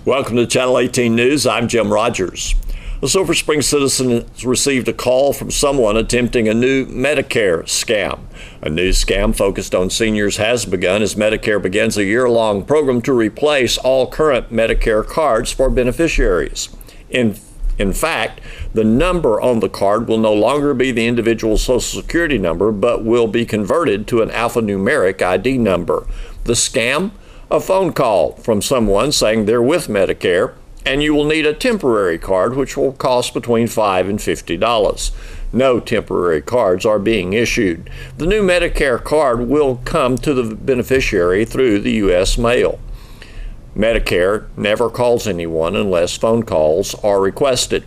Welcome to Channel 18 News. I'm Jim Rogers. A Silver Spring citizen has received a call from someone attempting a new Medicare scam. A new scam focused on seniors has begun as Medicare begins a year-long program to replace all current Medicare cards for beneficiaries. In fact, the number on the card will no longer be the individual's Social Security number, but will be converted to an alphanumeric ID number. The scam? A phone call from someone saying they're with Medicare, and you will need a temporary card, which will cost between $5 and $50. No temporary cards are being issued. The new Medicare card will come to the beneficiary through the U.S. mail. Medicare never calls anyone unless phone calls are requested.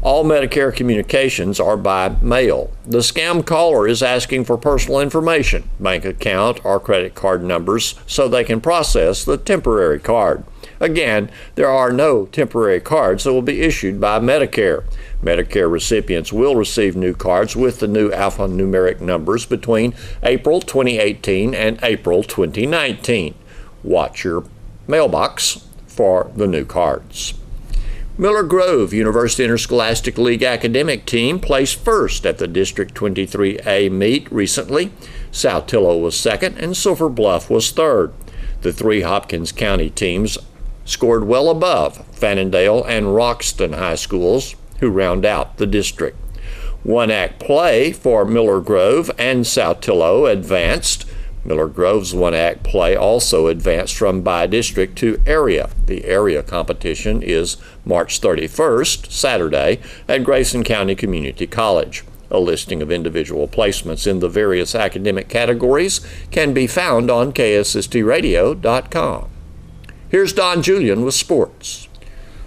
All Medicare communications are by mail. The scam caller is asking for personal information, bank account or credit card numbers, so they can process the temporary card. Again, there are no temporary cards that will be issued by Medicare. Medicare recipients will receive new cards with the new alphanumeric numbers between April 2018 and April 2019. Watch your mailbox for the new cards. Miller Grove University Interscholastic League academic team placed first at the District 23A meet recently. Saltillo was second and Silver Bluff was third. The three Hopkins County teams scored well above Fannondale and Roxton High Schools, who round out the district. One-act play for Miller Grove and Saltillo advanced. Miller Grove's one-act play also advanced from by-district to area. The area competition is March 31st, Saturday, at Grayson County Community College. A listing of individual placements in the various academic categories can be found on ksstradio.com. Here's Don Julian with sports.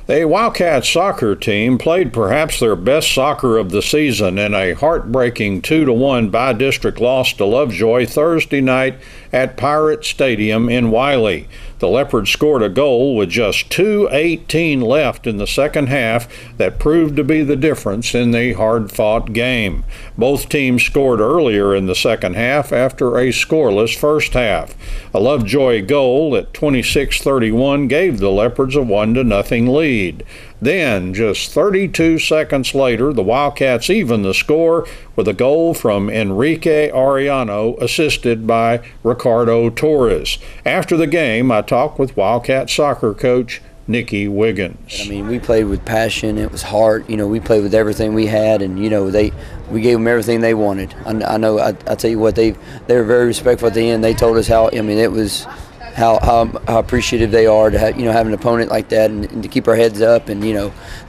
The Wildcats soccer team played perhaps their best soccer of the season in a heartbreaking 2-1 by-district loss to Lovejoy Thursday night at Pirate Stadium in Wiley. The Leopards scored a goal with just 2:18 left in the second half that proved to be the difference in the hard-fought game. Both teams scored earlier in the second half after a scoreless first half. A Lovejoy goal at 26:31 gave the Leopards a 1-0 lead. Then, just 32 seconds later, the Wildcats evened the score with a goal from Enrique Arellano, assisted by Ricardo Torres. After the game, I talked with Wildcat soccer coach Nicky Wiggins. I mean, we played with passion. It was hard. We played with everything we had, and we gave them everything they wanted. I know. I tell you what, they were very respectful at the end. They told us how. It was. How appreciative they are to have have an opponent like that and to keep our heads up, and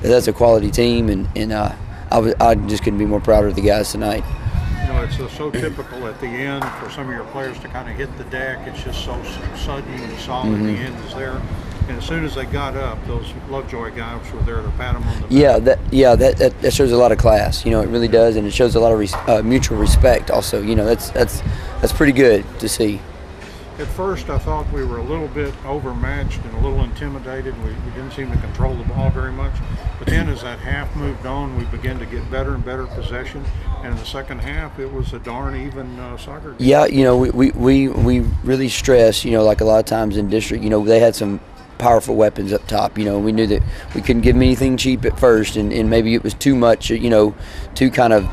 that's a quality team, and I just couldn't be more proud of the guys tonight. It's so typical at the end for some of your players to kind of hit the deck. It's just so sudden and solid. The end is there, and as soon as they got up, those Lovejoy guys were there to pat them on the back. That shows a lot of class. It really does, and it shows a lot of mutual respect. Also, that's pretty good to see. At first, I thought we were a little bit overmatched and a little intimidated. We didn't seem to control the ball very much. But then as that half moved on, we began to get better and better possession. And in the second half, it was a darn even soccer game. Yeah, we really stress, like a lot of times in district, they had some powerful weapons up top. We knew that we couldn't give them anything cheap at first, and maybe it was too much, too kind of,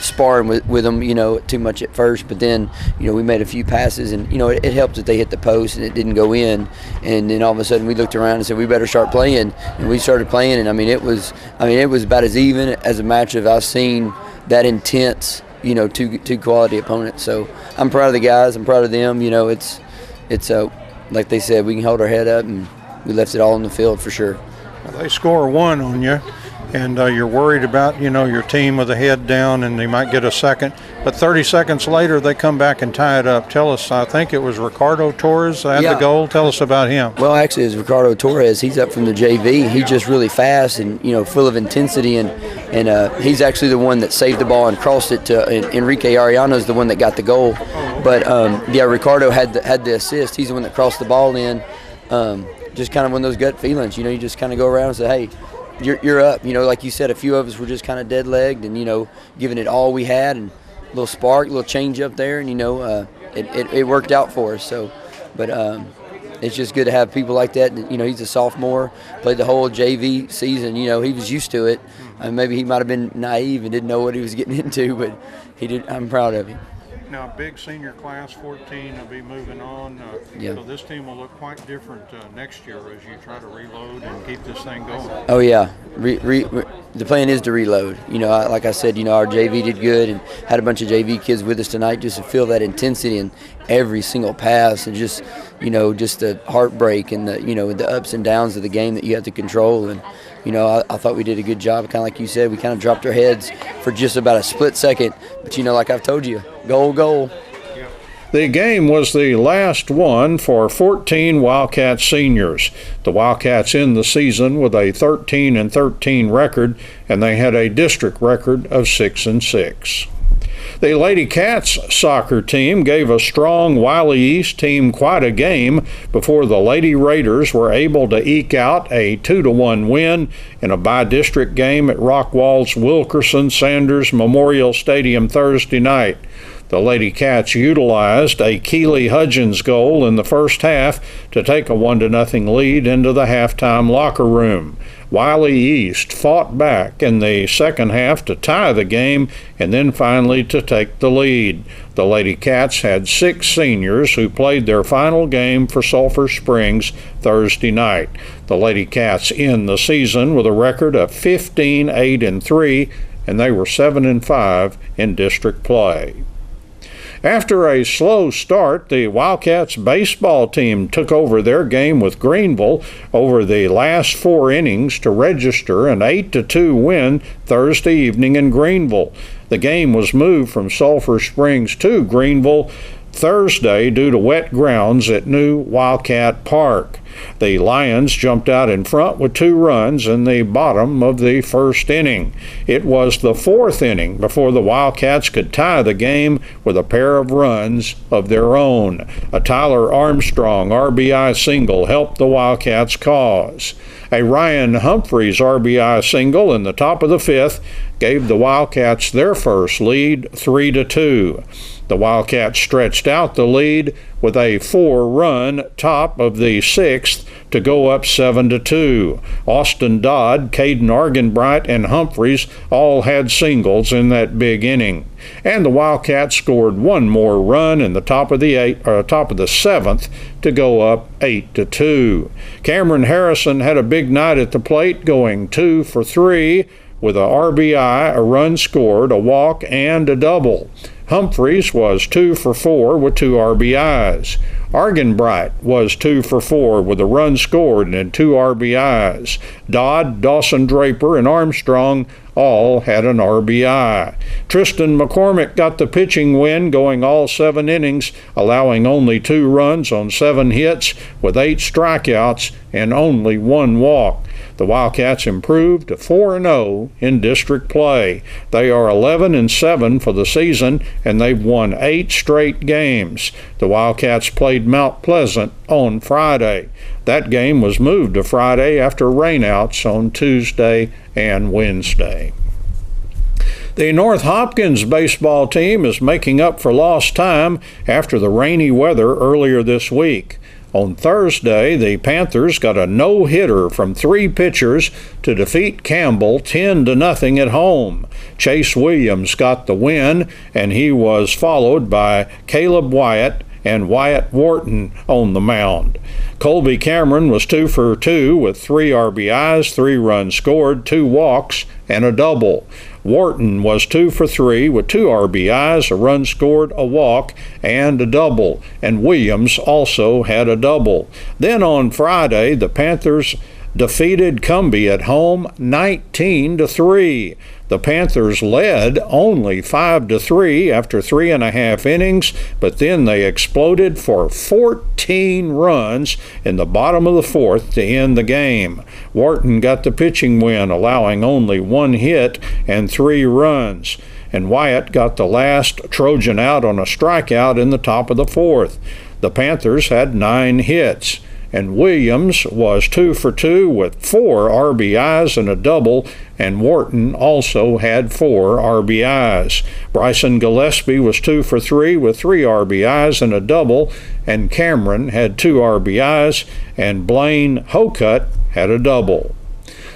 sparring with them, too much at first, but then, we made a few passes, and, it helped that they hit the post and it didn't go in, and then all of a sudden we looked around and said, we better start playing, and we started playing, and it was about as even as a match as I've seen that intense, two quality opponents. So I'm proud of the guys, I'm proud of them. It's like they said, we can hold our head up, and we left it all on the field for sure. They score one on you, and you're worried about, your team with the head down, and they might get a second. But 30 seconds later, they come back and tie it up. Tell us, I think it was Ricardo Torres that had the goal. Tell us about him. Well, actually, it's Ricardo Torres. He's up from the JV. He's just really fast and, full of intensity, and he's actually the one that saved the ball and crossed it to Enrique Arellano's the one that got the goal. But, Ricardo had the assist. He's the one that crossed the ball in. Just kind of one of those gut feelings. You just kind of go around and say, hey, you're up. Like you said, a few of us were just kind of dead-legged and, giving it all we had, and a little spark, a little change up there, and, it worked out for us. So, but it's just good to have people like that. You know, he's a sophomore, played the whole JV season. You know, he was used to it. Maybe he might have been naive and didn't know what he was getting into, but he did. I'm proud of him. Now, big senior class, 14, will be moving on. Yeah. So this team will look quite different next year as you try to reload and keep this thing going. Oh, yeah. The plan is to reload. You know, like I said, you know, our JV did good and had a bunch of JV kids with us tonight just to feel that intensity in every single pass and just, you know, just the heartbreak and the, you know, the ups and downs of the game that you have to control. And, you know, I thought we did a good job. Kind of like you said, we kind of dropped our heads for just about a split second. But, you know, like I've told you, goal. The game was the last one for 14 Wildcat seniors. The Wildcats end the season with a 13-13 record, and they had a district record of 6-6. The Lady Cats soccer team gave a strong Wiley East team quite a game before the Lady Raiders were able to eke out a 2-1 win in a by-district game at Rockwall's Wilkerson Sanders Memorial Stadium Thursday night. The Lady Cats utilized a Keely Hudgens goal in the first half to take a 1-0 lead into the halftime locker room. Wiley East fought back in the second half to tie the game and then finally to take the lead. The Lady Cats had 6 seniors who played their final game for Sulphur Springs Thursday night. The Lady Cats end the season with a record of 15-8-3, and they were 7-5 in district play. After a slow start, the Wildcats baseball team took over their game with Greenville over the last 4 innings to register an 8-2 win Thursday evening in Greenville. The game was moved from Sulphur Springs to Greenville Thursday due to wet grounds at new Wildcat Park. The Lions jumped out in front with 2 runs in the bottom of the first inning. It was the 4th inning before the Wildcats could tie the game with a pair of runs of their own. A Tyler Armstrong RBI single helped the Wildcats' cause. A Ryan Humphreys RBI single in the top of the 5th gave the Wildcats their first lead, 3-2. The Wildcats stretched out the lead with a 4-run top of the 6th to go up 7-2. Austin Dodd, Caden Argenbright, and Humphreys all had singles in that big inning. And the Wildcats scored 1 more run in the top of the 7th to go up 8-2. Cameron Harrison had a big night at the plate, going 2 for 3 with a RBI, a run scored, a walk, and a double. Humphreys was 2 for 4 with 2 RBIs. Argenbright was 2 for 4 with a run scored and 2 RBIs. Dodd, Dawson Draper, and Armstrong all had an RBI. Tristan McCormick got the pitching win, going all 7 innings, allowing only 2 runs on 7 hits with 8 strikeouts and only 1 walk. The Wildcats improved to 4-0 in district play. They are 11-7 for the season, and they've won 8 straight games. The Wildcats played Mount Pleasant on Friday. That game was moved to Friday after rainouts on Tuesday and Wednesday. The North Hopkins baseball team is making up for lost time after the rainy weather earlier this week. On Thursday, the Panthers got a no-hitter from 3 pitchers to defeat Campbell 10-0 at home. Chase Williams got the win, and he was followed by Caleb Wyatt and Wyatt Wharton on the mound. Colby Cameron was 2 for 2 with 3 RBIs, 3 runs scored, 2 walks, and a double. Wharton was 2 for 3 with 2 RBIs, a run scored, a walk, and a double. And Williams also had a double. Then on Friday, the Panthers defeated Cumbie at home 19-3. The Panthers led only 5-3 after 3.5 innings, but then they exploded for 14 runs in the bottom of the 4th to end the game. Wharton got the pitching win, allowing only 1 hit and 3 runs. And Wyatt got the last Trojan out on a strikeout in the top of the 4th. The Panthers had 9 hits. and Williams was 2 for 2 with 4 RBIs and a double, and Wharton also had 4 RBIs. Bryson Gillespie was 2 for 3 with 3 RBIs and a double, and Cameron had 2 RBIs, and Blaine Hocutt had a double.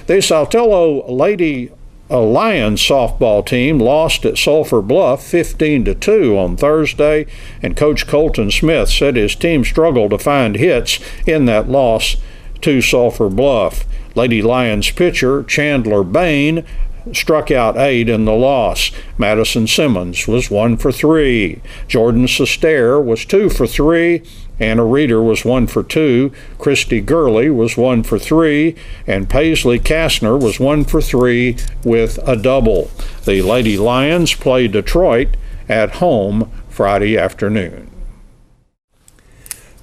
The Saltillo Lady Lions softball team lost at Sulphur Bluff 15-2 on Thursday, and Coach Colton Smith said his team struggled to find hits in that loss to Sulphur Bluff. Lady Lions pitcher Chandler Bain struck out 8 in the loss. Madison Simmons was 1 for 3. Jordan Sestaire was 2 for 3. Anna Reeder was 1 for 2. Christy Gurley was 1 for 3. And Paisley Kastner was 1 for 3 with a double. The Lady Lions play Detroit at home Friday afternoon.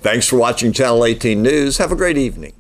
Thanks for watching Channel 18 News. Have a great evening.